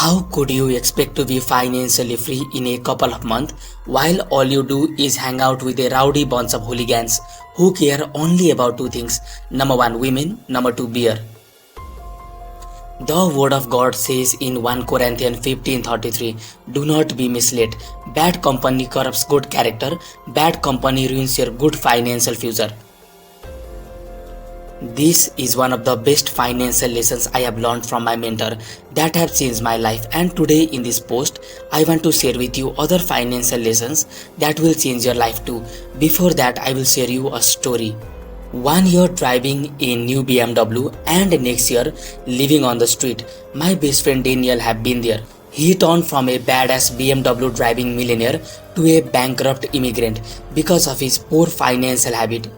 How could you expect to be financially free in a couple of months while all you do is hang out with a rowdy bunch of hooligans who care only about two things: number one, women, number two, beer? The word of God says in 1 Corinthians 15:33, do not be misled. Bad company corrupts good character, bad company ruins your good financial future. This is one of the best financial lessons I have learned from my mentor that have changed my life, and today in this post I want to share with you other financial lessons that will change your life too. Before that, I will share you a story. 1 year driving a new BMW and next year living on the street. My best friend Daniel have been there. He turned from a badass BMW driving millionaire to a bankrupt immigrant because of his poor financial habit.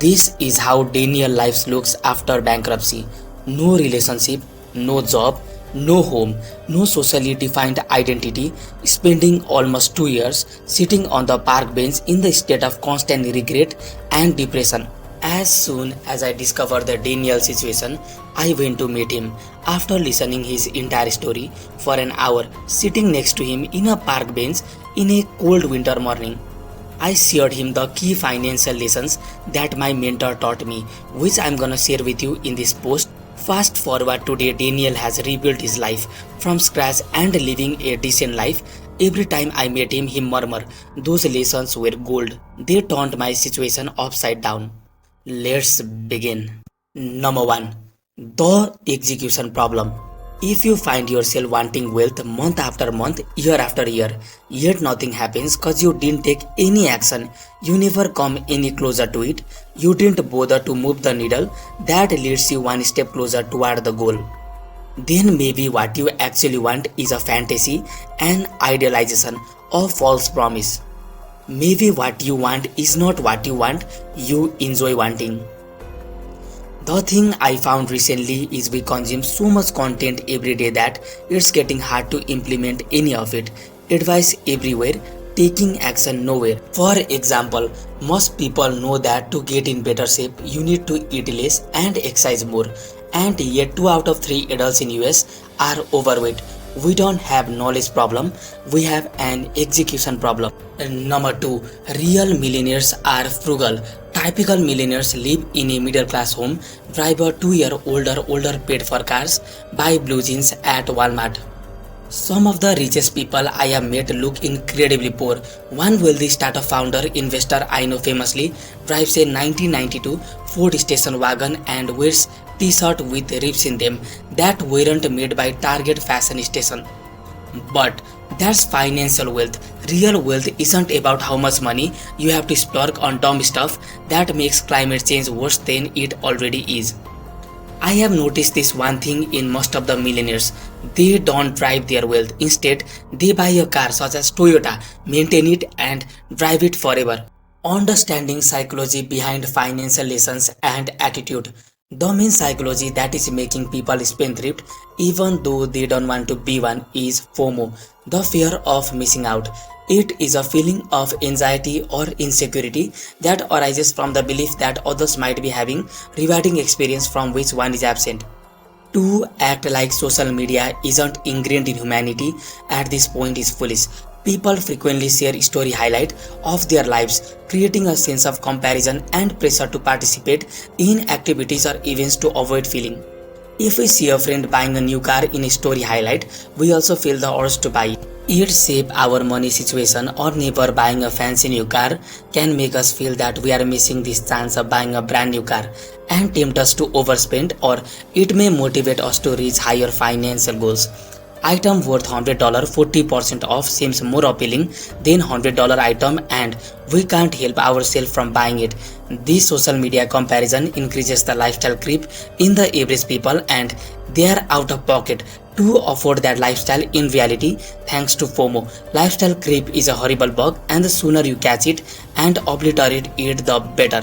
This is how Daniel life looks after bankruptcy. No relationship, no job, no home, no socially defined identity, spending almost 2 years sitting on the park bench in the state of constant regret and depression. As soon as I discovered the Daniel situation, I went to meet him. After listening his entire story for an hour, sitting next to him in a park bench in a cold winter morning, I shared him the key financial lessons that my mentor taught me, which I'm gonna share with you in this post. Fast forward today, Daniel has rebuilt his life from scratch and living a decent life. Every time I met him, he murmured, those lessons were gold. They turned my situation upside down. Let's begin. Number 1. The execution problem. If you find yourself wanting wealth month after month, year after year, yet nothing happens cause you didn't take any action, you never come any closer to it, you didn't bother to move the needle that leads you one step closer toward the goal, then maybe what you actually want is a fantasy, an idealization, a false promise. Maybe what you want is not what you want, you enjoy wanting. The thing I found recently is we consume so much content every day that it's getting hard to implement any of it. Advice everywhere, taking action nowhere. For example, most people know that to get in better shape, you need to eat less and exercise more. And yet 2 out of 3 adults in US are overweight. We don't have knowledge problem, we have an execution problem. Number 2, real millionaires are frugal. Typical millionaires live in a middle class home, drive a 2-year-older paid for cars, buy blue jeans at Walmart. Some of the richest people I have met look incredibly poor. One wealthy startup founder investor I know famously drives a 1992 Ford station wagon and wears t-shirt with rips in them that weren't made by Target fashion station. But that's financial wealth. Real wealth isn't about how much money you have to splurge on dumb stuff that makes climate change worse than it already is. I have noticed this one thing in most of the millionaires. They don't drive their wealth. Instead, they buy a car such as Toyota, maintain it and drive it forever. Understanding psychology behind financial lessons and attitude. The main psychology that is making people spendthrift even though they don't want to be one is FOMO, the fear of missing out. It is a feeling of anxiety or insecurity that arises from the belief that others might be having rewarding experience from which one is absent. To act like social media isn't ingrained in humanity at this point is foolish. People frequently share story highlight of their lives, creating a sense of comparison and pressure to participate in activities or events to avoid feeling. If we see a friend buying a new car in a story highlight, we also feel the urge to buy it. It shape our money situation, or never buying a fancy new car can make us feel that we are missing this chance of buying a brand new car and tempt us to overspend, or it may motivate us to reach higher financial goals. Item worth $100 40% off seems more appealing than $100 item and we can't help ourselves from buying it. This social media comparison increases the lifestyle creep in the average people and they are out of pocket to afford that lifestyle in reality thanks to FOMO. Lifestyle creep is a horrible bug and the sooner you catch it and obliterate it the better.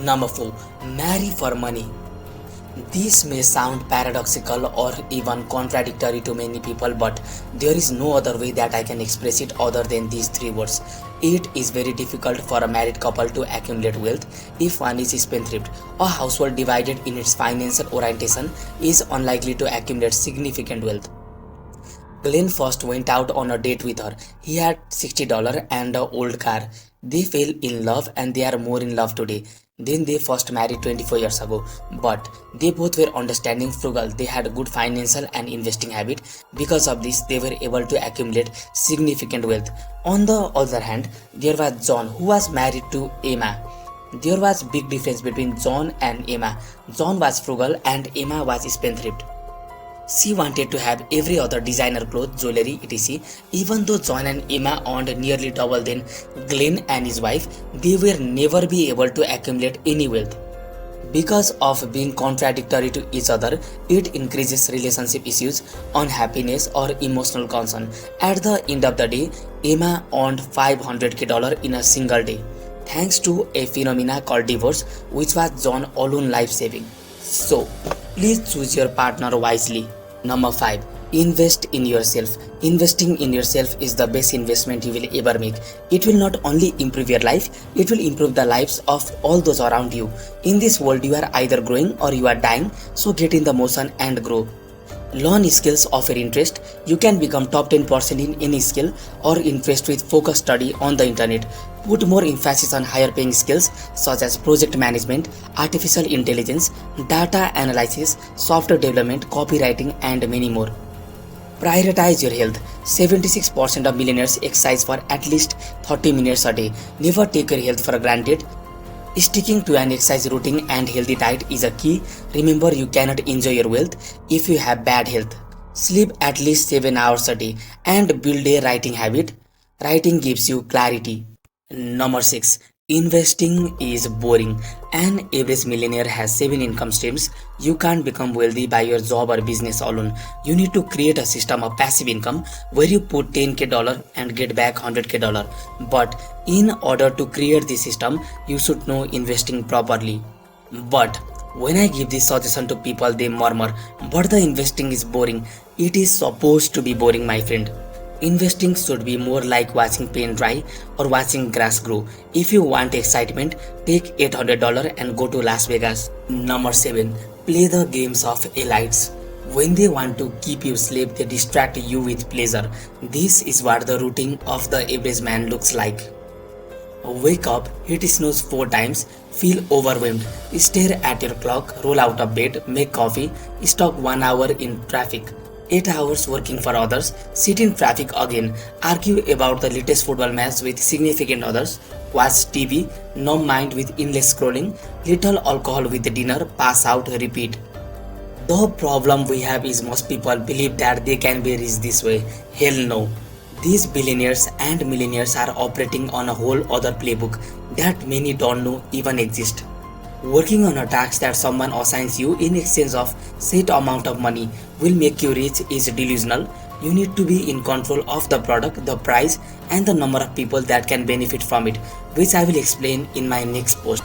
Number 4. Marry for money. This may sound paradoxical or even contradictory to many people, but there is no other way that I can express it other than these 3 words. It is very difficult for a married couple to accumulate wealth if one is spendthrift. A household divided in its financial orientation is unlikely to accumulate significant wealth. Glenn first went out on a date with her. He had $60 and an old car. They fell in love and they are more in love today. Then they first married 24 years ago. But they both were understanding frugal. They had good financial and investing habit. Because of this, they were able to accumulate significant wealth. On the other hand, there was John who was married to Emma. There was big difference between John and Emma. John was frugal and Emma was spendthrift. She wanted to have every other designer clothes, jewelry, etc. Even though John and Emma earned nearly double than Glenn and his wife, they were never be able to accumulate any wealth. Because of being contradictory to each other, it increases relationship issues, unhappiness, or emotional concern. At the end of the day, Emma earned $500K in a single day, thanks to a phenomena called divorce, which was John's alone life saving. So, please choose your partner wisely. Number 5. Invest in yourself. Investing in yourself is the best investment you will ever make. It will not only improve your life, it will improve the lives of all those around you. In this world, you are either growing or you are dying, so get in the motion and grow. Learn skills of your interest. You can become top 10% in any skill or invest with focused study on the internet. Put more emphasis on higher paying skills such as project management, artificial intelligence, data analysis, software development, copywriting, and many more. Prioritize your health. 76% of millionaires exercise for at least 30 minutes a day. Never take your health for granted. Sticking to an exercise routine and healthy diet is a key. Remember, you cannot enjoy your wealth if you have bad health. Sleep at least 7 hours a day and build a writing habit. Writing gives you clarity. Number 6. Investing is boring. An average millionaire has 7 income streams. You can't become wealthy by your job or business alone. You need to create a system of passive income where you put $10K and get back $100K. But in order to create this system, you should know investing properly. But when I give this suggestion to people, they murmur, but the investing is boring. It is supposed to be boring, my friend. Investing should be more like watching paint dry or watching grass grow. If you want excitement, take $800 and go to Las Vegas. Number 7. Play the games of elites. When they want to keep you slave, they distract you with pleasure. This is what the routine of the average man looks like. Wake up, hit snooze 4 times, feel overwhelmed, stare at your clock, roll out of bed, make coffee, stop 1 hour in traffic. 8 hours working for others, sit in traffic again, argue about the latest football match with significant others, watch TV, numb mind with endless scrolling, little alcohol with dinner, pass out, repeat. The problem we have is most people believe that they can be rich this way. Hell no. These billionaires and millionaires are operating on a whole other playbook that many don't know even exist. Working on a task that someone assigns you in exchange of set amount of money will make you rich is delusional. You need to be in control of the product, the price, and the number of people that can benefit from it, which I will explain in my next post.